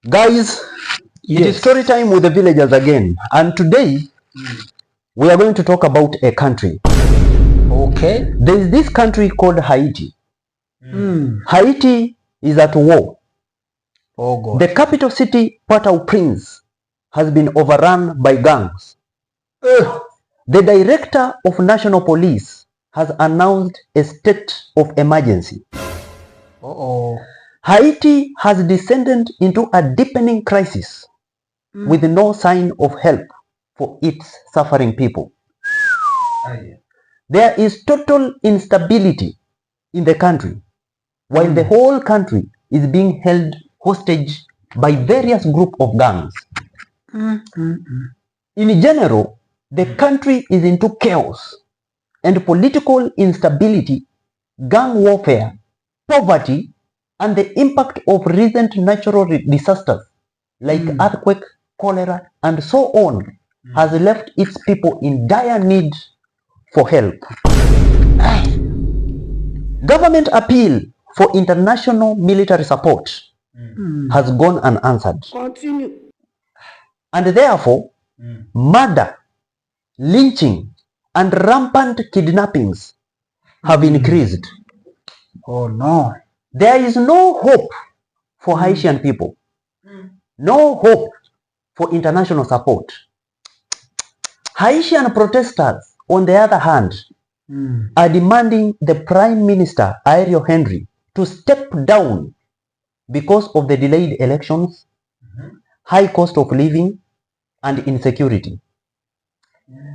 Guys, Yes. it is story time with the villagers again, and today we are going to talk about a country. Okay. There is this country called Haiti. Haiti is at war. Oh God. The capital city, Port-au-Prince, has been overrun by gangs. The director of national police has announced a state of emergency. Haiti has descended into a deepening crisis with no sign of help for its suffering people. There is total instability in the country, while the whole country is being held hostage by various groups of gangs. In general, the country is into chaos and political instability, gang warfare, poverty, and the impact of recent natural disasters like earthquake, cholera, and so on has left its people in dire need for help. Government appeal for international military support has gone unanswered. Continue. And therefore, murder, lynching, and rampant kidnappings have increased. Oh no. There is no hope for Haitian people. No hope for international support. Haitian protesters, on the other hand, are demanding the Prime Minister, Ariel Henry, to step down because of the delayed elections, high cost of living, and insecurity.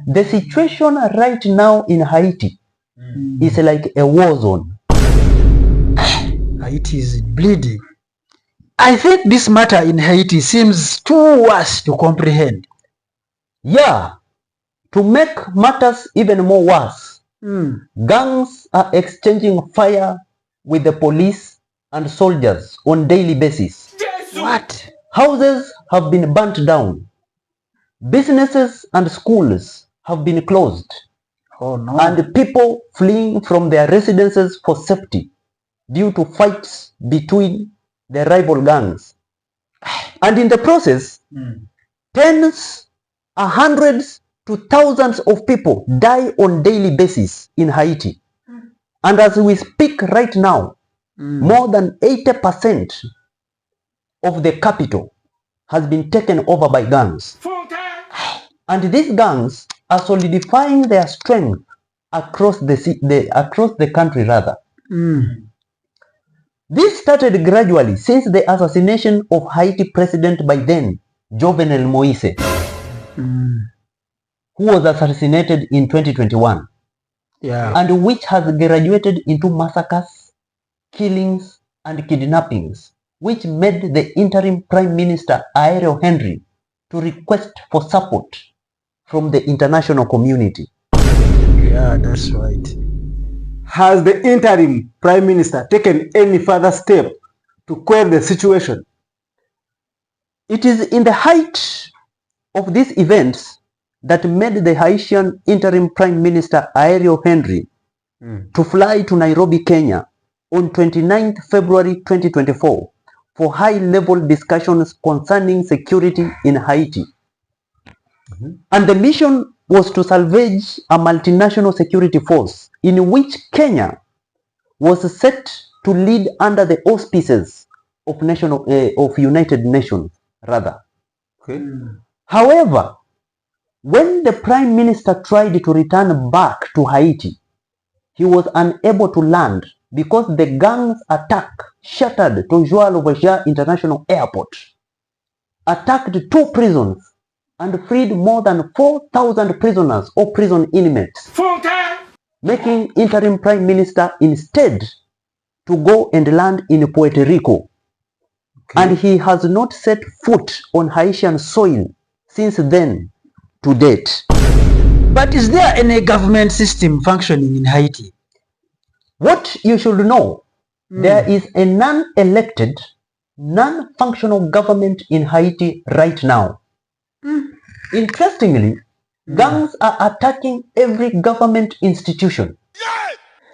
The situation right now in Haiti is like a war zone. Haiti is bleeding. I think this matter in Haiti seems too worse to comprehend. Yeah, to make matters even more worse, gangs are exchanging fire with the police and soldiers on daily basis. What? Houses have been burnt down. Businesses and schools have been closed. Oh no. And people fleeing from their residences for safety due to fights between the rival gangs. And in the process, tens, hundreds to thousands of people die on daily basis in Haiti. And as we speak right now, more than 80% of the capital has been taken over by gangs. And these gangs are solidifying their strength across the country rather. This started gradually since the assassination of Haiti president by then, Jovenel Moise, who was assassinated in 2021, and which has graduated into massacres, killings, and kidnappings, which made the interim Prime Minister Ariel Henry to request for support from the international community. Yeah, that's right. Has the interim Prime Minister taken any further step to quell the situation? It is in the height of these events that made the Haitian interim Prime Minister Ariel Henry to fly to Nairobi, Kenya on 29th February 2024 for high-level discussions concerning security in Haiti. And the mission was to salvage a multinational security force in which Kenya was set to lead under the auspices of United Nations, rather. However, when the Prime Minister tried to return back to Haiti, he was unable to land because the gangs' attack shattered Joal International Airport, attacked 2 prisons, and freed more than 4,000 prisoners or prison inmates, making interim Prime Minister instead to go and land in Puerto Rico. And he has not set foot on Haitian soil since then to date. But is there any government system functioning in Haiti? What you should know, there is a non-elected, non-functional government in Haiti right now. Interestingly, gangs are attacking every government institution.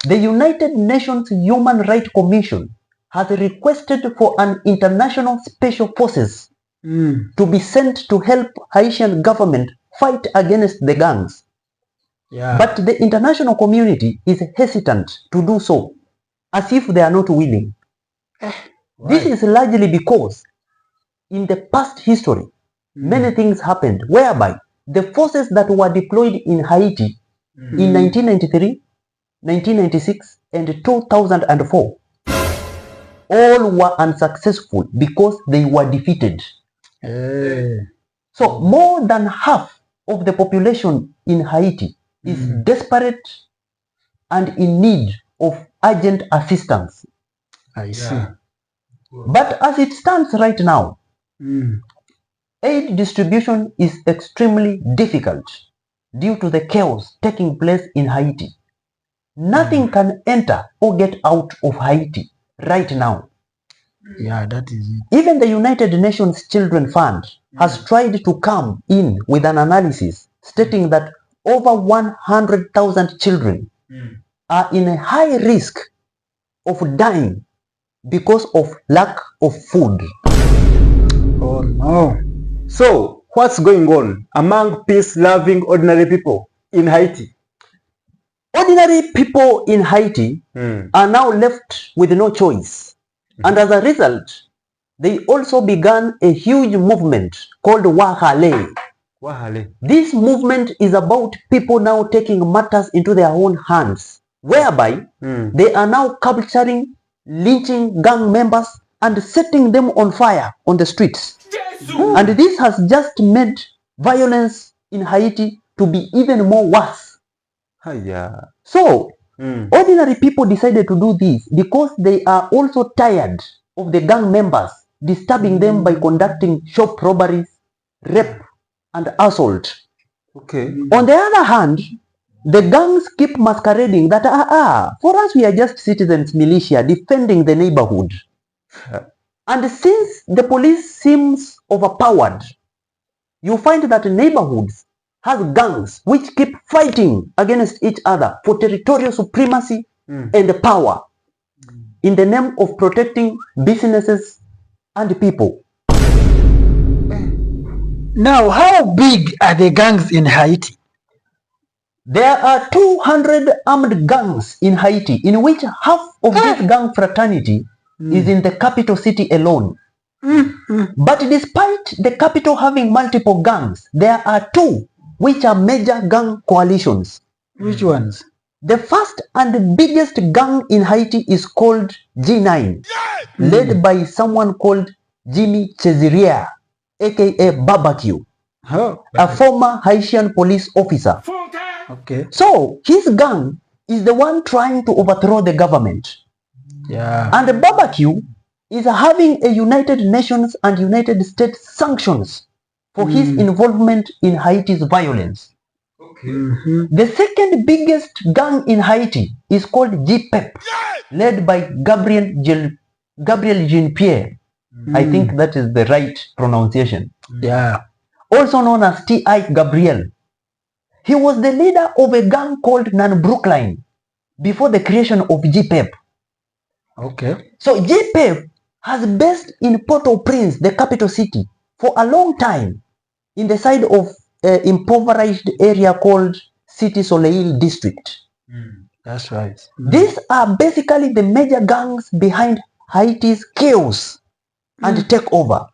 The United Nations Human Rights Commission has requested for an international special forces to be sent to help Haitian government fight against the gangs. Yeah. But the international community is hesitant to do so, as if they are not willing. This is largely because in the past history, many things happened whereby the forces that were deployed in Haiti in 1993, 1996, and 2004 all were unsuccessful because they were defeated. So more than half of the population in Haiti is desperate and in need of urgent assistance. I see. But as it stands right now, aid distribution is extremely difficult due to the chaos taking place in Haiti. Nothing can enter or get out of Haiti right now. Yeah, that is it. Even the United Nations Children Fund has tried to come in with an analysis stating that over 100,000 children are in a high risk of dying because of lack of food. Oh no. So, what's going on among peace-loving ordinary people in Haiti? Ordinary people in Haiti are now left with no choice. And as a result, they also began a huge movement called Wahale. Wahale. This movement is about people now taking matters into their own hands, whereby they are now capturing, lynching gang members and setting them on fire on the streets. And this has just made violence in Haiti to be even more worse. So, ordinary people decided to do this because they are also tired of the gang members disturbing them by conducting shop robberies, rape, and assault. On the other hand, the gangs keep masquerading that, for us we are just citizens militia defending the neighborhood. And since the police seems overpowered, you find that neighborhoods have gangs which keep fighting against each other for territorial supremacy and power in the name of protecting businesses and people. Now, how big are the gangs in Haiti? There are 200 armed gangs in Haiti, in which half of this gang fraternity is in the capital city alone. But despite the capital having multiple gangs, there are two which are major gang coalitions. Which ones? The first and the biggest gang in Haiti is called G9, led by someone called Jimmy Cheziria, aka Barbecue, a former Haitian police officer. Okay. So his gang is the one trying to overthrow the government. Yeah. And the Barbecue is having a United Nations and United States sanctions for his involvement in Haiti's violence. The second biggest gang in Haiti is called GPEP, led by Gabriel Jean-Pierre. I think that is the right pronunciation. Yeah. Also known as T.I. Gabriel. He was the leader of a gang called Nan-Brookline before the creation of GPEP. Okay. So GPEP has based in Port-au-Prince, the capital city, for a long time in the side of an impoverished area called Cité Soleil district. That's right. These are basically the major gangs behind Haiti's chaos and takeover.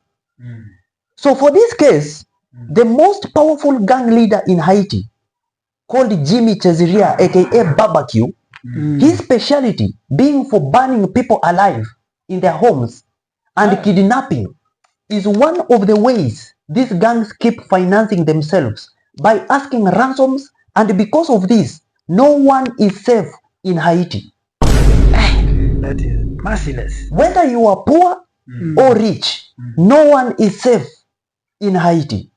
So for this case, the most powerful gang leader in Haiti, called Jimmy Cheziria, aka Barbecue, his specialty being for burning people alive in their homes and kidnapping, is one of the ways these gangs keep financing themselves by asking ransoms, and because of this, no one is safe in Haiti. That is merciless. Whether you are poor or rich, no one is safe in Haiti.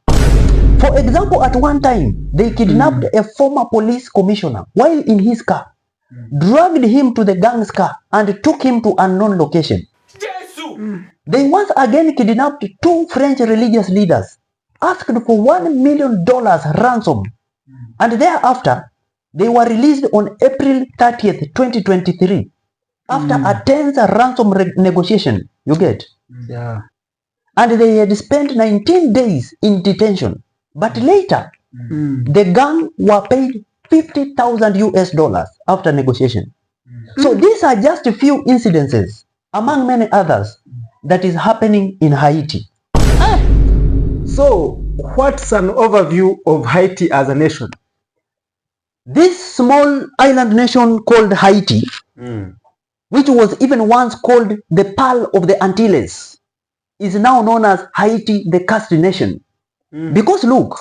For example, at one time, they kidnapped a former police commissioner while in his car, dragged him to the gang's car, and took him to unknown location. They once again kidnapped two French religious leaders, asked for $1 million ransom, and thereafter, they were released on April 30th, 2023, after a tense ransom negotiation. You get? Yeah. and they had spent 19 days in detention. But later, the gang were paid 50,000 US dollars after negotiation. So these are just a few incidences among many others that is happening in Haiti. So, what's an overview of Haiti as a nation? This small island nation called Haiti, which was even once called the Pearl of the Antilles, is now known as Haiti, the cursed nation. Because look,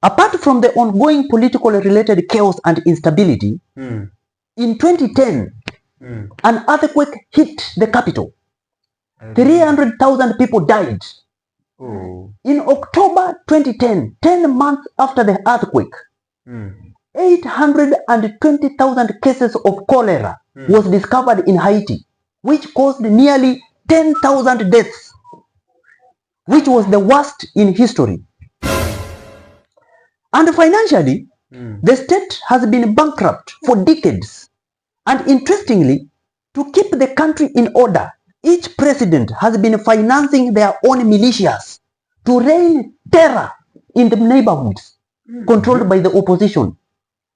apart from the ongoing political related chaos and instability, in 2010, an earthquake hit the capital. 300,000 people died. In October 2010, 10 months after the earthquake, 820,000 cases of cholera was discovered in Haiti, which caused nearly 10,000 deaths, which was the worst in history. And financially, the state has been bankrupt for decades. And interestingly, to keep the country in order, each president has been financing their own militias to rain terror in the neighborhoods controlled by the opposition.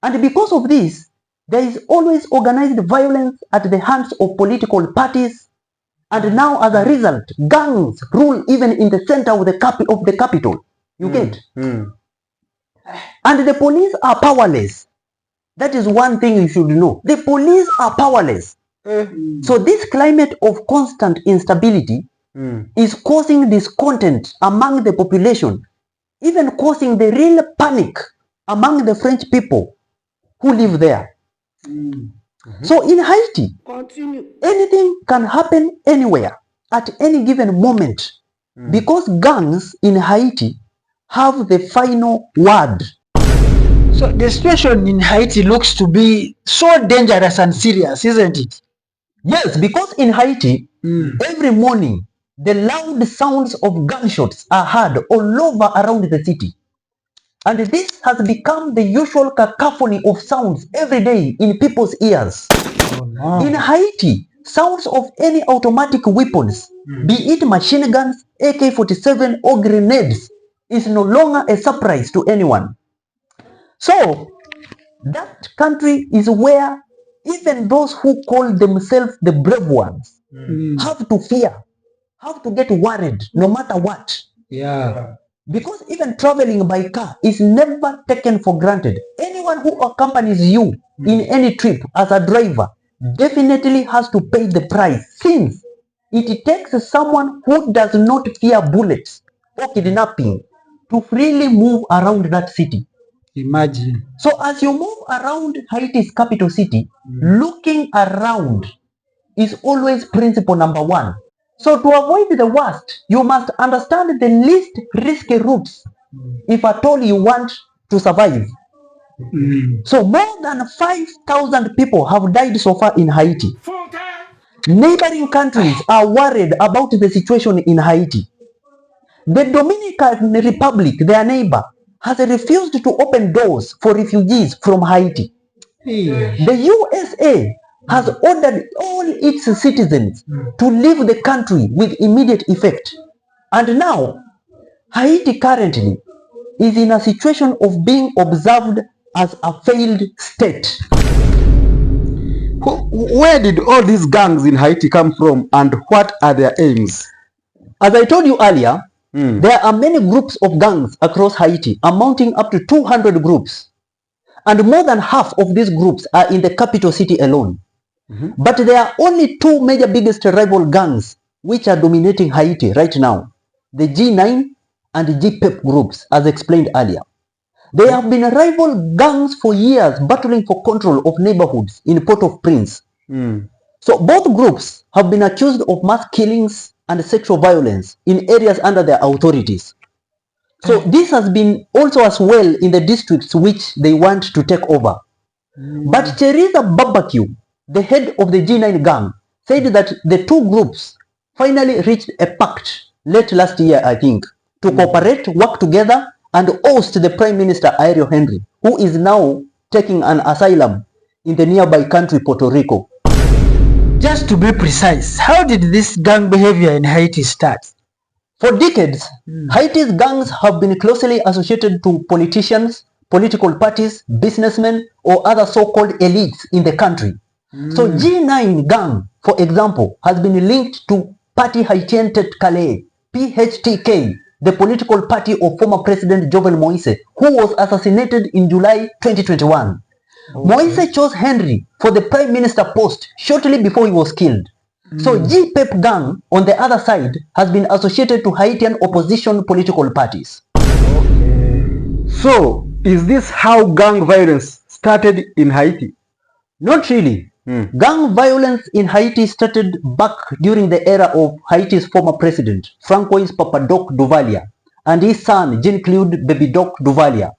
And because of this, there is always organized violence at the hands of political parties. And now, as a result, gangs rule even in the center of the capital. You get? And the police are powerless. That is one thing you should know. The police are powerless. So this climate of constant instability is causing discontent among the population, even causing the real panic among the French people who live there. So in Haiti, anything can happen anywhere at any given moment because gangs in Haiti have the final word. So the situation in Haiti looks to be so dangerous and serious, isn't it? Yes, because in Haiti, every morning, the loud sounds of gunshots are heard all over around the city. And this has become the usual cacophony of sounds every day in people's ears. Oh, no. In Haiti, sounds of any automatic weapons, be it machine guns, AK-47 or grenades, is no longer a surprise to anyone. So, that country is where even those who call themselves the brave ones have to fear, have to get worried no matter what. Yeah. Because even traveling by car is never taken for granted. Anyone who accompanies you in any trip as a driver definitely has to pay the price, since it takes someone who does not fear bullets or kidnapping to freely move around that city. Imagine. So as you move around Haiti's capital city, looking around is always principle number one. So to avoid the worst, you must understand the least risky routes if at all you want to survive. So more than 5,000 people have died so far in Haiti. Neighboring countries are worried about the situation in Haiti. The Dominican Republic, their neighbor, has refused to open doors for refugees from Haiti. The USA has ordered all its citizens to leave the country with immediate effect. And now, Haiti currently is in a situation of being observed as a failed state. Where did all these gangs in Haiti come from, and what are their aims? As I told you earlier, there are many groups of gangs across Haiti, amounting up to 200 groups. And more than half of these groups are in the capital city alone. But there are only two major biggest rival gangs which are dominating Haiti right now. The G9 and the G-PEP groups, as explained earlier. They have been rival gangs for years, battling for control of neighborhoods in Port-au-Prince. So both groups have been accused of mass killings and sexual violence in areas under their authorities. So this has been also as well in the districts which they want to take over. But Teresa Barbecue, the head of the G9 gang, said that the two groups finally reached a pact late last year, I think, to cooperate, work together, and oust the Prime Minister Ariel Henry, who is now taking an asylum in the nearby country Puerto Rico. Just to be precise, how did this gang behavior in Haiti start? For decades, Haiti's gangs have been closely associated to politicians, political parties, businessmen, or other so-called elites in the country. So G9 gang, for example, has been linked to Parti Haitien Tête Calais, PHTK, the political party of former President Jovenel Moise, who was assassinated in July 2021. Moise chose Henry for the prime minister post shortly before he was killed. So G-PEP gang, on the other side, has been associated to Haitian opposition political parties. So, is this how gang violence started in Haiti? Not really. Gang violence in Haiti started back during the era of Haiti's former president, Francois Papadoc Duvalier, and his son, Jean-Claude Baby-Doc Duvalier,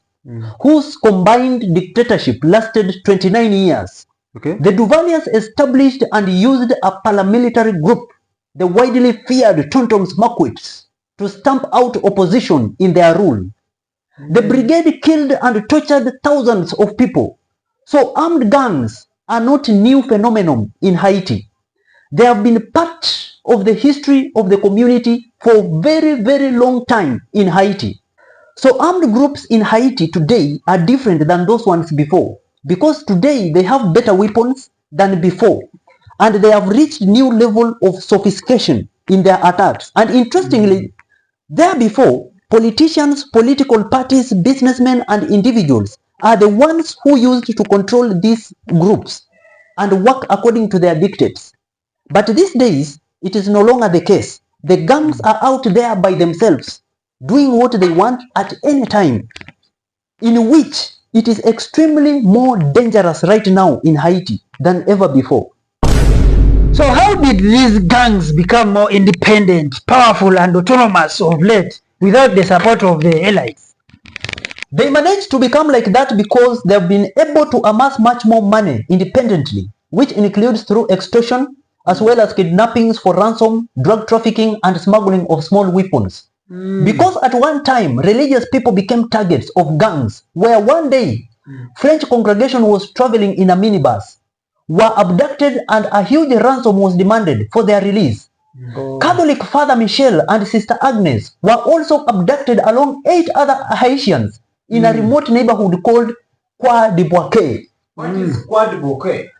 whose combined dictatorship lasted 29 years. Okay. The Duvaliers established and used a paramilitary group, the widely feared Tontons Maquis, to stamp out opposition in their rule. The brigade killed and tortured thousands of people. So armed gangs are not a new phenomenon in Haiti. They have been part of the history of the community for a very, very long time in Haiti. So armed groups in Haiti today are different than those ones before, because today they have better weapons than before, and they have reached new level of sophistication in their attacks. And interestingly, there before, politicians, political parties, businessmen, and individuals are the ones who used to control these groups and work according to their dictates. But these days, it is no longer the case. The gangs are out there by themselves, doing what they want at any time, in which it is extremely more dangerous right now in Haiti than ever before. So how did these gangs become more independent, powerful, and autonomous of late without the support of the elites? They managed to become like that because they've been able to amass much more money independently, which includes through extortion, as well as kidnappings for ransom, drug trafficking, and smuggling of small weapons. Because at one time, religious people became targets of gangs, where one day, French congregation was traveling in a minibus, were abducted, and a huge ransom was demanded for their release. Catholic Father Michel and Sister Agnes were also abducted along 8 other Haitians in a remote neighborhood called Croix de Boquet. What is Croix de Boquet?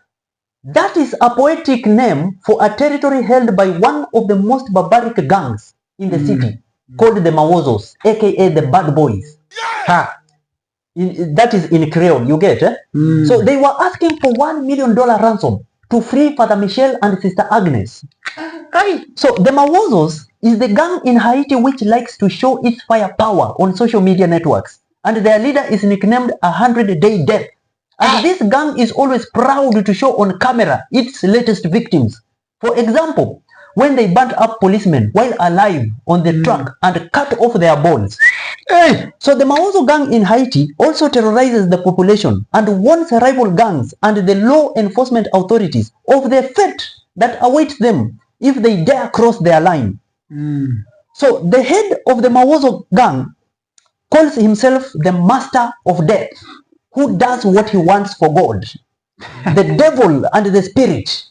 That is a poetic name for a territory held by one of the most barbaric gangs in the city, called the Mawozos, aka the Bad Boys. That is in Creole, you get, eh? So they were asking for $1 million ransom to free Father Michel and Sister Agnes. So the Mawozos is the gang in Haiti which likes to show its firepower on social media networks, and their leader is nicknamed 100-Day Death. And this gang is always proud to show on camera its latest victims. For example, when they burnt up policemen while alive on the truck and cut off their balls. So the Mawozo gang in Haiti also terrorizes the population and warns rival gangs and the law enforcement authorities of the fate that awaits them if they dare cross their line. So the head of the Mawozo gang calls himself the master of death, who does what he wants for God, the devil and the spirit.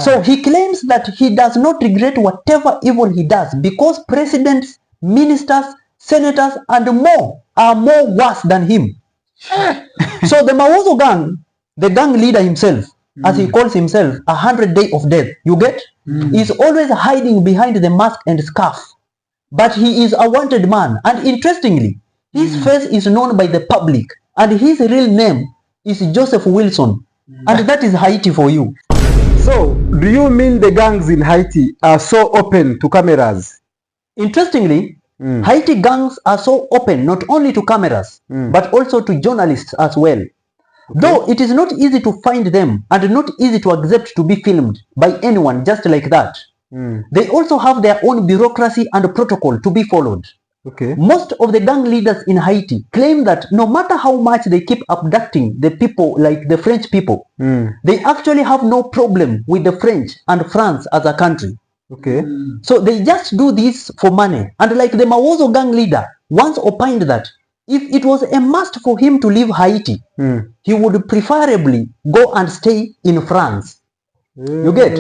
So he claims that he does not regret whatever evil he does because presidents, ministers, senators, and more are more worse than him. So the Mawozo gang, the gang leader himself, as he calls himself, 100-Day of Death, you get, is always hiding behind the mask and scarf. But he is a wanted man, and interestingly, his face is known by the public, and his real name is Joseph Wilson, and that is Haiti for you. So, do you mean the gangs in Haiti are so open to cameras? Interestingly, Haiti gangs are so open not only to cameras, but also to journalists as well. Though it is not easy to find them and not easy to accept to be filmed by anyone just like that. They also have their own bureaucracy and protocol to be followed. Most of the gang leaders in Haiti claim that no matter how much they keep abducting the people like the French people, they actually have no problem with the French and France as a country. So they just do this for money. And like the Mawozo gang leader once opined that if it was a must for him to leave Haiti, he would preferably go and stay in France. You get?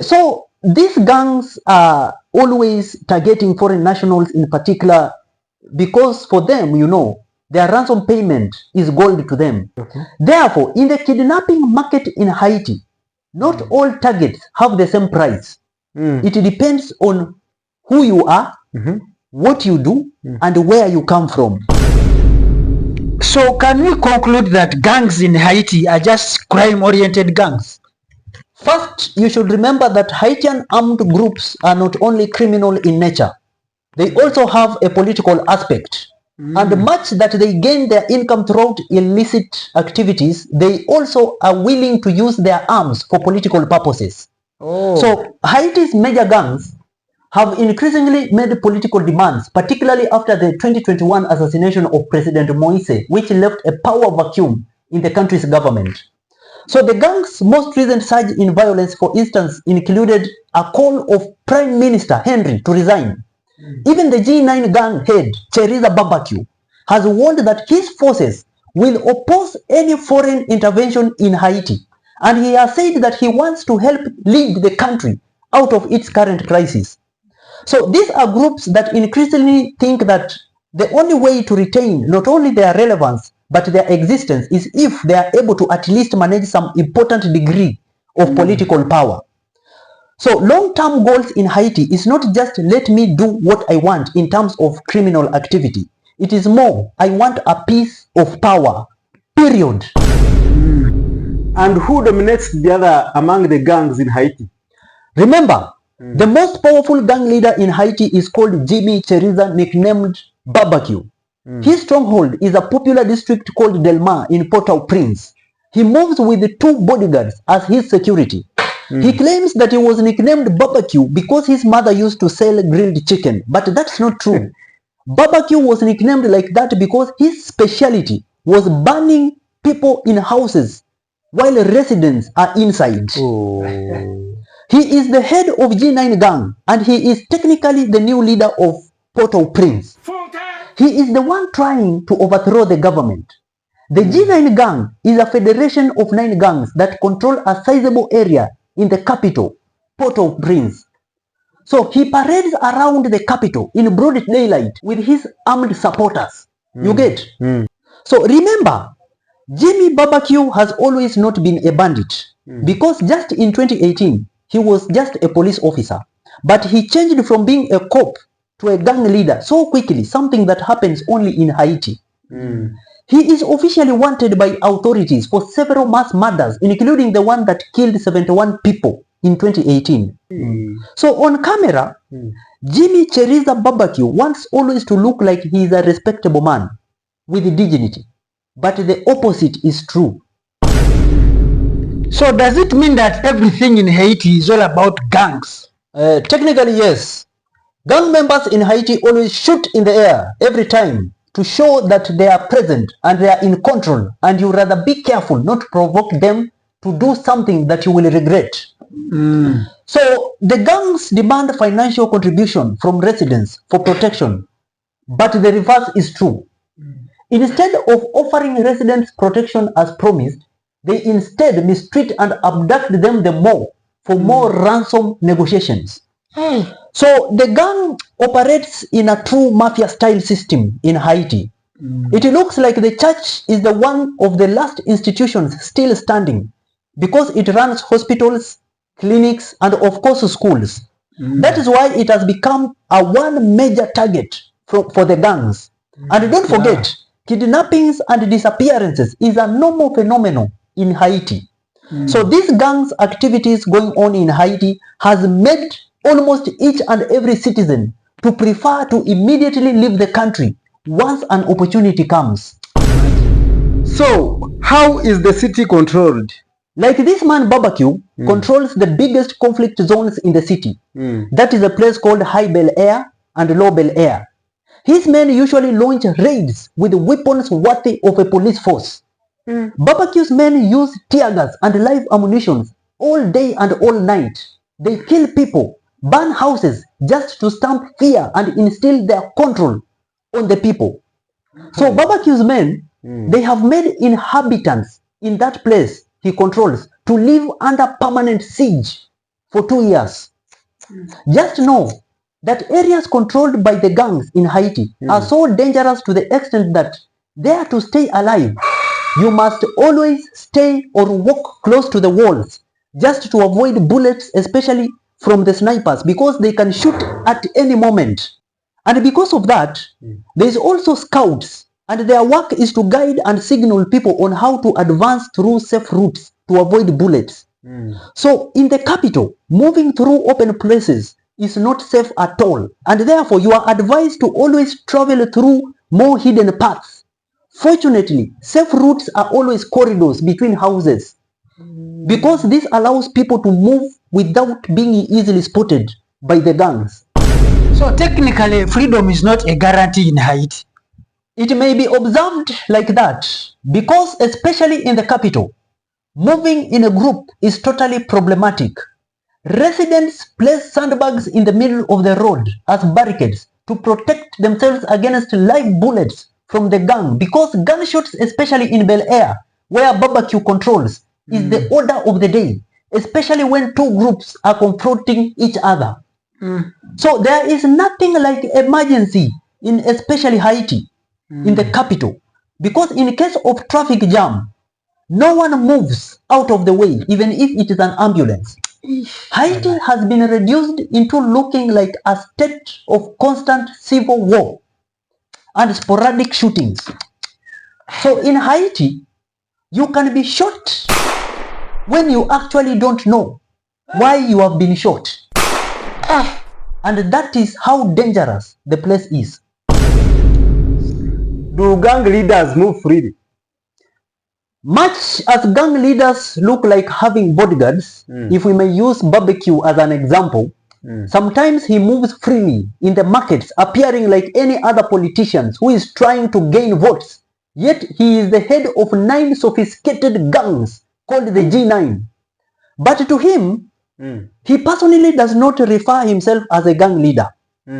So these gangs are always targeting foreign nationals in particular because for them, you know, their ransom payment is gold to them. Okay. Therefore, in the kidnapping market in Haiti, not all targets have the same price. It depends on who you are, what you do, and where you come from. So can we conclude that gangs in Haiti are just crime-oriented gangs? First, you should remember that Haitian armed groups are not only criminal in nature, they also have a political aspect. And much that they gain their income through illicit activities, they also are willing to use their arms for political purposes. So Haiti's major gangs have increasingly made political demands, particularly after the 2021 assassination of President Moise, which left a power vacuum in the country's government. So the gang's most recent surge in violence, for instance, included a call of Prime Minister Henry to resign. Even the G9 gang head, Cherisa Barbecue, has warned that his forces will oppose any foreign intervention in Haiti. And he has said that he wants to help lead the country out of its current crisis. So these are groups that increasingly think that the only way to retain not only their relevance, but their existence is if they are able to at least manage some important degree of political power. So long-term goals in Haiti is not just let me do what I want in terms of criminal activity. It is more, I want a piece of power, period. And who dominates the other among the gangs in Haiti? Remember, the most powerful gang leader in Haiti is called Jimmy Cherisa, nicknamed Barbecue. His stronghold is a popular district called Delmar in Port-au-Prince. He moves with 2 bodyguards as his security. He claims that he was nicknamed Barbecue because his mother used to sell grilled chicken, but that's not true. Barbecue was nicknamed like that because his specialty was burning people in houses while residents are inside. He is the head of G9 gang and he is technically the new leader of Port-au-Prince. He is the one trying to overthrow the government. The G9 gang is a federation of 9 gangs that control a sizable area in the capital, Port-au-Prince. So he parades around the capital in broad daylight with his armed supporters. You get? So remember, Jimmy Barbecue has always not been a bandit because just in 2018, he was just a police officer. But he changed from being a cop to a gang leader so quickly, something that happens only in Haiti. He is officially wanted by authorities for several mass murders, including the one that killed 71 people in 2018. So on camera, Jimmy Cherisa Barbecue wants always to look like he is a respectable man with dignity. But the opposite is true. So does it mean that everything in Haiti is all about gangs? Technically, yes. Gang members in Haiti always shoot in the air every time to show that they are present and they are in control, and you rather be careful not to provoke them to do something that you will regret. So the gangs demand financial contribution from residents for protection, but the reverse is true. Instead of offering residents protection as promised, they instead mistreat and abduct them the more for more ransom negotiations. So the gang operates in a true mafia style system in Haiti. It looks like the church is the one of the last institutions still standing because it runs hospitals, clinics, and of course schools. That is why it has become a one major target for the gangs. And don't forget, kidnappings and disappearances is a normal phenomenon in Haiti. So these gangs activities going on in Haiti has made almost each and every citizen to prefer to immediately leave the country once an opportunity comes. So, how is the city controlled? Like this man Barbecue controls the biggest conflict zones in the city. That is a place called High Bel Air and Low Bel Air. His men usually launch raids with weapons worthy of a police force. Barbecue's men use tear gas and live ammunition all day and all night. They kill people, burn houses just to stamp fear and instill their control on the people. So Barbecue's men, they have made inhabitants in that place he controls to live under permanent siege for 2 years. Just know that areas controlled by the gangs in Haiti are so dangerous to the extent that there to stay alive, you must always stay or walk close to the walls just to avoid bullets, especially from the snipers, because they can shoot at any moment. And because of that, there is also scouts, and their work is to guide and signal people on how to advance through safe routes to avoid bullets. So in the capital, moving through open places is not safe at all, and therefore you are advised to always travel through more hidden paths. Fortunately, safe routes are always corridors between houses, because this allows people to move without being easily spotted by the gangs. So technically, freedom is not a guarantee in Haiti. It may be observed like that, because especially in the capital, moving in a group is totally problematic. Residents place sandbags in the middle of the road as barricades to protect themselves against live bullets from the gang, because gunshots, especially in Bel Air, where barbecue controls, is the order of the day, especially when two groups are confronting each other. So there is nothing like emergency in especially Haiti, in the capital, because in case of traffic jam, no one moves out of the way, even if it is an ambulance. Haiti has been reduced into looking like a state of constant civil war and sporadic shootings. So in Haiti, you can be shot when you actually don't know why you have been shot. And that is how dangerous the place is. Do gang leaders move freely? Much as gang leaders look like having bodyguards, if we may use barbecue as an example, sometimes he moves freely in the markets, appearing like any other politician who is trying to gain votes. Yet he is the head of 9 sophisticated gangs called the G9. But to him, he personally does not refer himself as a gang leader.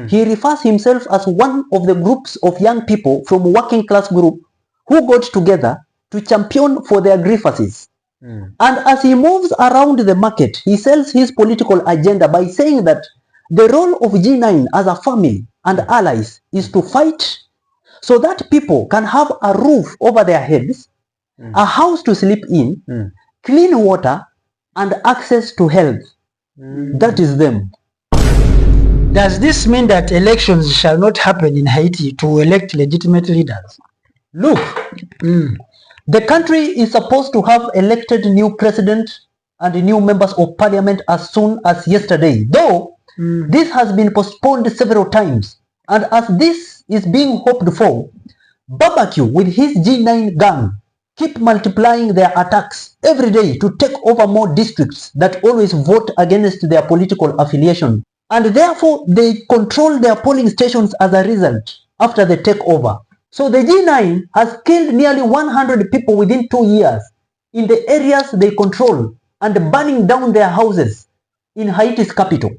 He refers himself as one of the groups of young people from working class group who got together to champion for their grievances. And as he moves around the market, he sells his political agenda by saying that the role of G9 as a family and allies is to fight so that people can have a roof over their heads, a house to sleep in, clean water, and access to health. That is them. Does this mean that elections shall not happen in Haiti to elect legitimate leaders? Look, the country is supposed to have elected new president and new members of parliament as soon as yesterday, though this has been postponed several times. And as this is being hoped for, Barbecue with his G9 gang keep multiplying their attacks every day to take over more districts that always vote against their political affiliation. And therefore, they control their polling stations as a result after the takeover. So the G9 has killed nearly 100 people within 2 years in the areas they control and burning down their houses in Haiti's capital.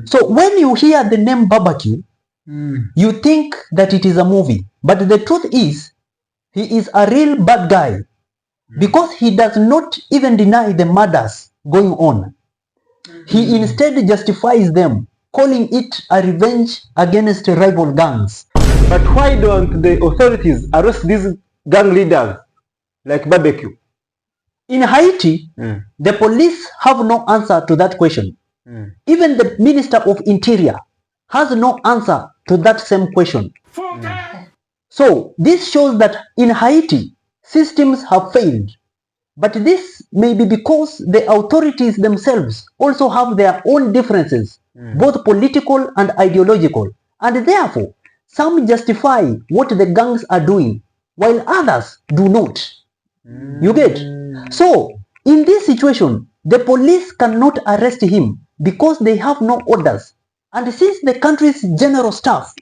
So when you hear the name barbecue, you think that it is a movie. But the truth is, he is a real bad guy because he does not even deny the murders going on. He instead justifies them, calling it a revenge against rival gangs. But why don't the authorities arrest these gang leaders like barbecue? In Haiti, the police have no answer to that question. Even the Minister of Interior has no answer to that same question. So this shows that in Haiti, systems have failed. But this may be because the authorities themselves also have their own differences, both political and ideological. And therefore, some justify what the gangs are doing, while others do not. You get? So, in this situation, the police cannot arrest him because they have no orders. And since the country's general staff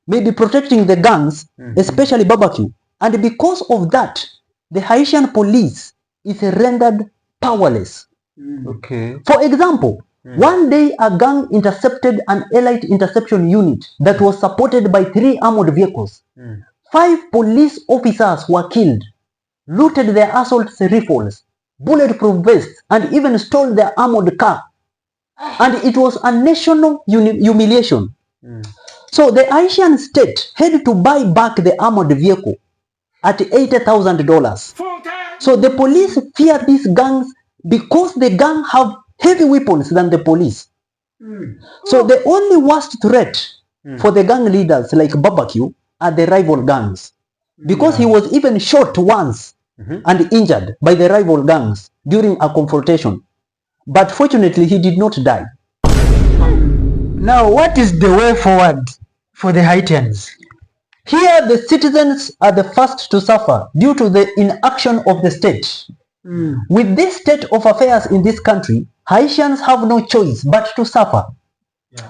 may be protecting the gangs, especially barbecue, and because of that, the Haitian police is rendered powerless. Okay. For example, one day a gang intercepted an elite interception unit that was supported by 3 armored vehicles. 5 police officers were killed, looted their assault rifles, bulletproof vests, and even stole their armored car. and it was a national humiliation. So the Haitian state had to buy back the armored vehicle at $80,000. So the police fear these gangs because the gang have heavy weapons than the police. So the only worst threat for the gang leaders like Barbecue are the rival gangs, because he was even shot once and injured by the rival gangs during a confrontation. But fortunately, he did not die. Now, what is the way forward for the Haitians? Here, the citizens are the first to suffer due to the inaction of the state. With this state of affairs in this country, Haitians have no choice but to suffer.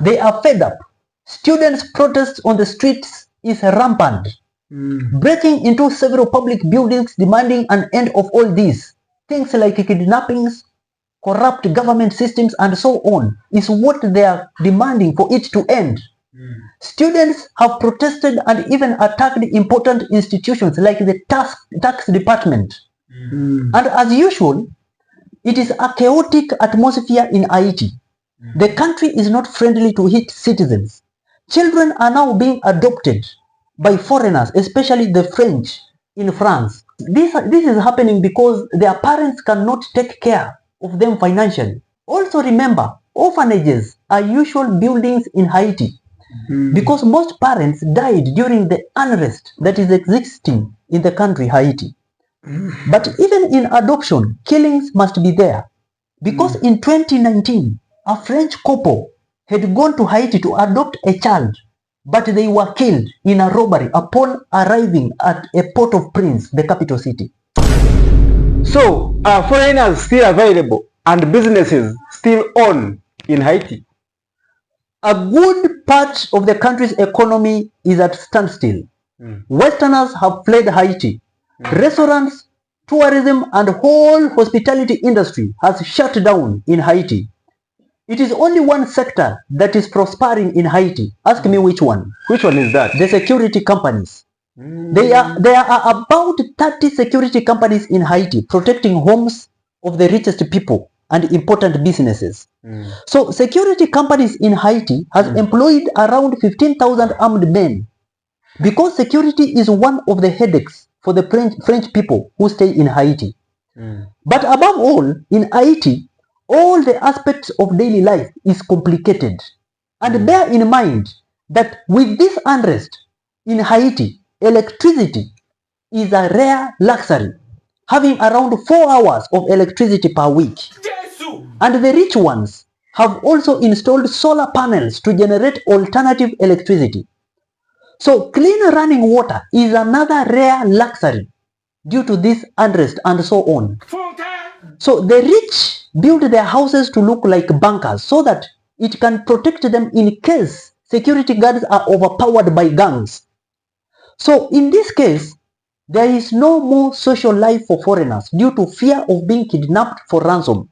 They are fed up. Students' protests on the streets is rampant, breaking into several public buildings demanding an end of all these. Things like kidnappings, corrupt government systems, and so on is what they are demanding for it to end. Students have protested and even attacked important institutions like the tax department. And as usual, it is a chaotic atmosphere in Haiti. The country is not friendly to its citizens. Children are now being adopted by foreigners, especially the French in France. This is happening because their parents cannot take care of them financially. Also remember, orphanages are usual buildings in Haiti because most parents died during the unrest that is existing in the country Haiti. But even in adoption, killings must be there, because in 2019, a French couple had gone to Haiti to adopt a child, but they were killed in a robbery upon arriving at a Port-au-Prince, the capital city. So, are foreigners still available and businesses still on in Haiti? A good part of the country's economy is at standstill. Westerners have fled Haiti. Restaurants, tourism, and whole hospitality industry has shut down in Haiti. It is only one sector that is prospering in Haiti. Ask me which one. Which one is that? The security companies. There are about 30 security companies in Haiti protecting homes of the richest people and important businesses. So security companies in Haiti has employed around 15,000 armed men, because security is one of the headaches for the French people who stay in Haiti. But above all, in Haiti, all the aspects of daily life is complicated. And bear in mind that with this unrest in Haiti, electricity is a rare luxury, having around 4 hours of electricity per week. And the rich ones have also installed solar panels to generate alternative electricity. So clean running water is another rare luxury due to this unrest and so on. So the rich build their houses to look like bunkers so that it can protect them in case security guards are overpowered by gangs. So in this case, there is no more social life for foreigners due to fear of being kidnapped for ransom.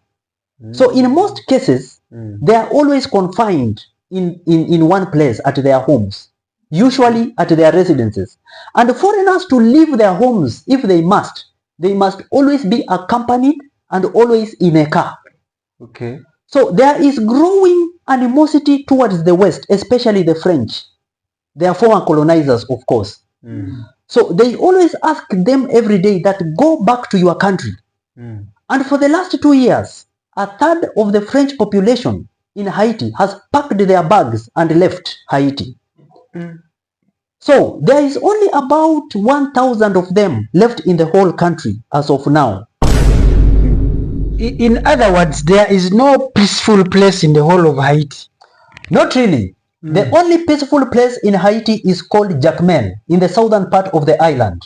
So in most cases, they are always confined in one place at their homes, usually at their residences. And foreigners, to leave their homes if they must always be accompanied and always in a car. Okay. So there is growing animosity towards the West, especially the French. They are former colonizers, of course. So they always ask them every day that go back to your country. And for the last 2 years, a third of the French population in Haiti has packed their bags and left Haiti. So there is only about 1,000 of them left in the whole country as of now. In other words, there is no peaceful place in the whole of Haiti. Not really. The only peaceful place in Haiti is called Jacmel, in the southern part of the island.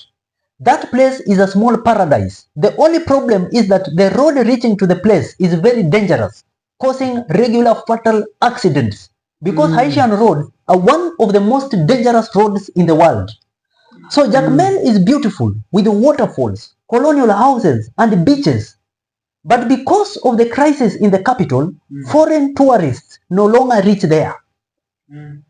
That place is a small paradise. The only problem is that the road reaching to the place is very dangerous, causing regular fatal accidents, because Haitian roads are one of the most dangerous roads in the world. So Jacmel is beautiful with waterfalls, colonial houses, and beaches. But because of the crisis in the capital, foreign tourists no longer reach there.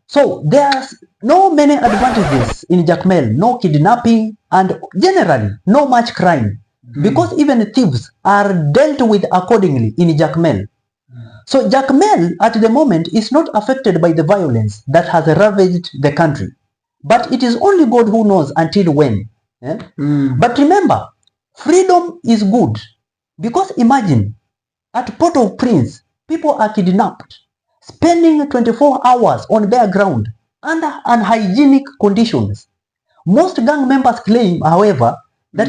So there's no many advantages in Jacmel, no kidnapping, and generally no much crime, because even thieves are dealt with accordingly in Jacmel. So Jacmel at the moment is not affected by the violence that has ravaged the country. But it is only God who knows until when. But remember, freedom is good. Because imagine, at Port-au-Prince, people are kidnapped, spending 24 hours on bare ground under unhygienic conditions. Most gang members claim, however, that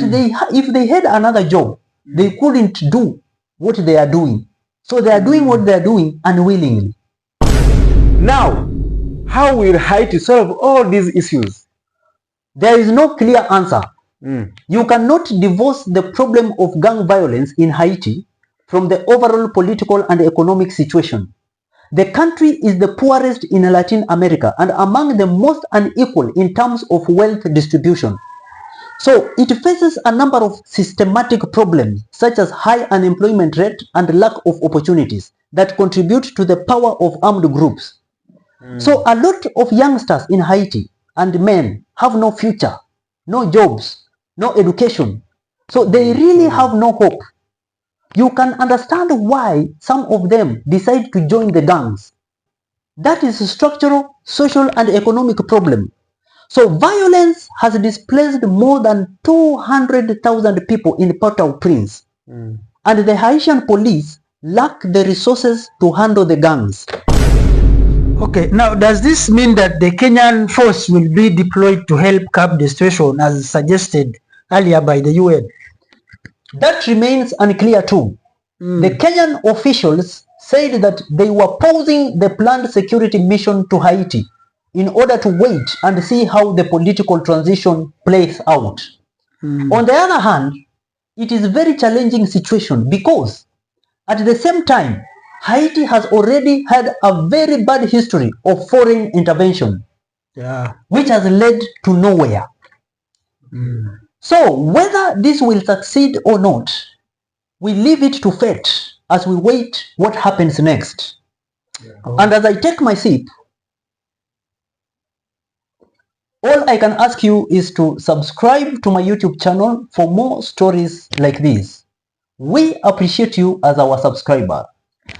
if they had another job, they couldn't do what they are doing. So they are doing what they are doing unwillingly. Now, how will Haiti solve all these issues? There is no clear answer. You cannot divorce the problem of gang violence in Haiti from the overall political and economic situation. The country is the poorest in Latin America and among the most unequal in terms of wealth distribution. So it faces a number of systematic problems such as high unemployment rate and lack of opportunities that contribute to the power of armed groups. So a lot of youngsters in Haiti and men have no future, no jobs, no education. So they really have no hope. You can understand why some of them decide to join the gangs. That is a structural, social and economic problem. So violence has displaced more than 200,000 people in Port-au-Prince. And the Haitian police lack the resources to handle the gangs. Okay, now does this mean that the Kenyan force will be deployed to help curb the situation as suggested earlier by the UN? That remains unclear too. The Kenyan officials said that they were pausing the planned security mission to Haiti in order to wait and see how the political transition plays out. On the other hand, it is a very challenging situation because at the same time, Haiti has already had a very bad history of foreign intervention, which has led to nowhere. So whether this will succeed or not, we leave it to fate as we wait what happens next. And as I take my sip, all I can ask you is to subscribe to my YouTube channel for more stories like this. We appreciate you as our subscriber.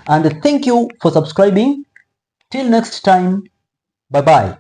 And thank you for subscribing. Till next time, bye-bye.